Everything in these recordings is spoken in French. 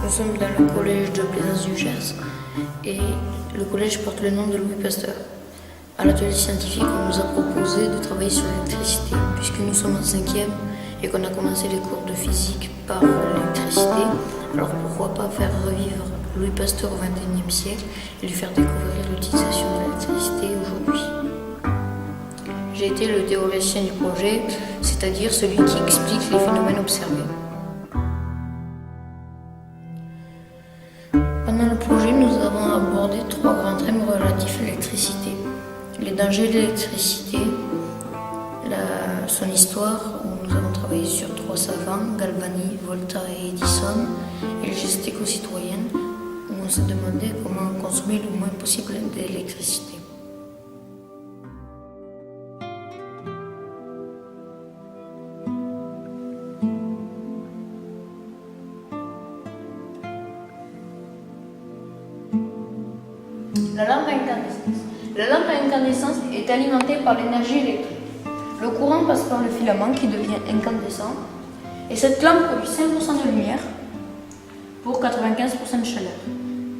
Nous sommes dans le collège de Plezas-du-Gers et le collège porte le nom de Louis Pasteur. À l'atelier scientifique, on nous a proposé de travailler sur l'électricité puisque nous sommes en 5e et qu'on a commencé les cours de physique par l'électricité. Alors pourquoi pas faire revivre Louis Pasteur au XXIe siècle et lui faire découvrir l'utilisation de l'électricité aujourd'hui. J'ai été le théoricien du projet, c'est-à-dire celui qui explique les phénomènes observés. Pendant le projet, nous avons abordé 3 grands thèmes relatifs à l'électricité. Les dangers de l'électricité, son histoire, où nous avons travaillé sur 3 savants, Galvani, Volta et Edison, et les gestes éco-citoyennes, où on s'est demandé comment consommer le moins possible d'électricité. La lampe à incandescence. La lampe à incandescence est alimentée par l'énergie électrique. Le courant passe par le filament qui devient incandescent et cette lampe produit 5% de lumière pour 95% de chaleur.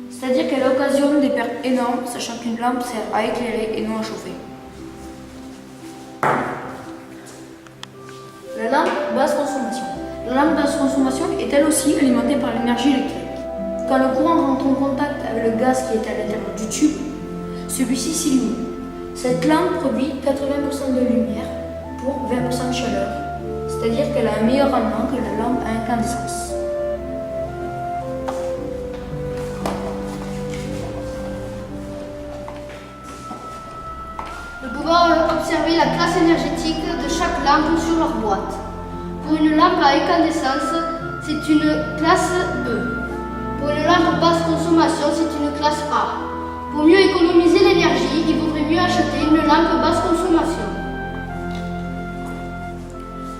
C'est-à-dire qu'elle occasionne des pertes énormes, sachant qu'une lampe sert à éclairer et non à chauffer. La lampe basse consommation. La lampe basse consommation est elle aussi alimentée par l'énergie électrique. Quand le courant rentre en contact avec le gaz qui est à l'intérieur du tube, celui-ci s'illumine. Cette lampe produit 80% de lumière pour 20% de chaleur, c'est-à-dire qu'elle a un meilleur rendement que la lampe à incandescence. Nous pouvons observer la classe énergétique de chaque lampe sur leur boîte. Pour une lampe à incandescence, c'est une classe E. Pour une lampe basse consommation, c'est une classe A. Pour mieux économiser l'énergie, il vaudrait mieux acheter une lampe basse consommation.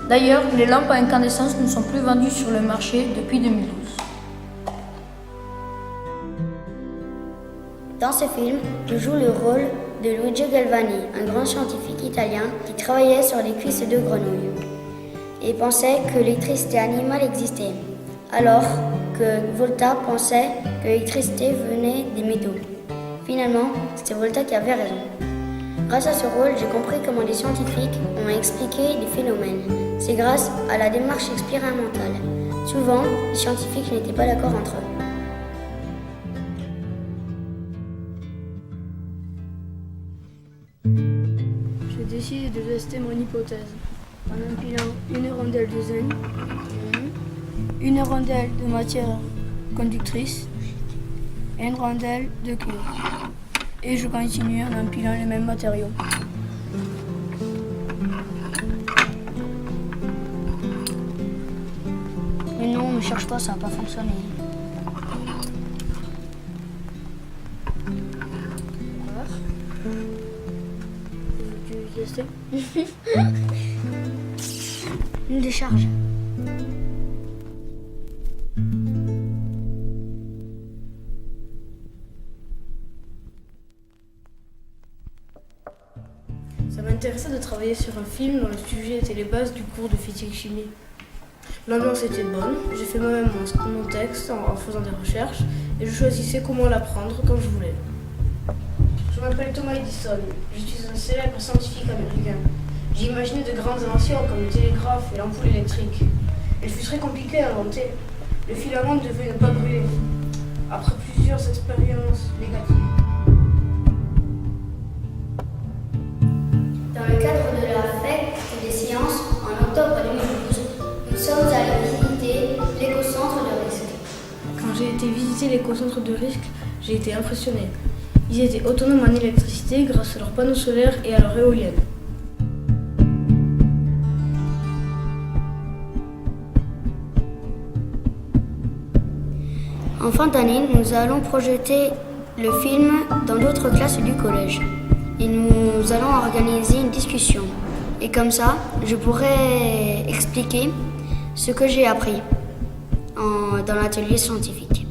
D'ailleurs, les lampes à incandescence ne sont plus vendues sur le marché depuis 2012. Dans ce film, je joue le rôle de Luigi Galvani, un grand scientifique italien qui travaillait sur les cuisses de grenouilles et pensait que l'électricité animale existait, alors que Volta pensait que l'électricité venait des métaux. Finalement, c'était Volta qui avait raison. Grâce à ce rôle, j'ai compris comment les scientifiques ont expliqué les phénomènes. C'est grâce à la démarche expérimentale. Souvent, les scientifiques n'étaient pas d'accord entre eux. J'ai décidé de tester mon hypothèse en empilant une rondelle de zinc, une rondelle de matière conductrice et une rondelle de cuivre. Et je continue en empilant les mêmes matériaux. Mais non, ne cherche pas, ça n'a pas fonctionné. Tu veux tester? Une décharge. Ça m'intéressait de travailler sur un film dont le sujet était les bases du cours de physique-chimie. L'ambiance était bonne, j'ai fait moi-même mon texte en faisant des recherches et je choisissais comment l'apprendre comme je voulais. Je m'appelle Thomas Edison, je suis un célèbre scientifique américain. J'ai imaginé de grandes inventions comme le télégraphe et l'ampoule électrique. Il fut très compliqué à inventer. Le filament devait ne pas brûler. Après plusieurs expériences négatives. Dans le cadre de la fête des sciences, en octobre 2012, nous sommes allés visiter l'écocentre de risque. Quand j'ai été visiter l'écocentre de risque, j'ai été impressionné. Ils étaient autonomes en électricité grâce à leurs panneaux solaires et à leur éolienne. En fin d'année, nous allons projeter le film dans d'autres classes du collège. Et nous allons organiser une discussion. Et comme ça, je pourrai expliquer ce que j'ai appris dans l'atelier scientifique.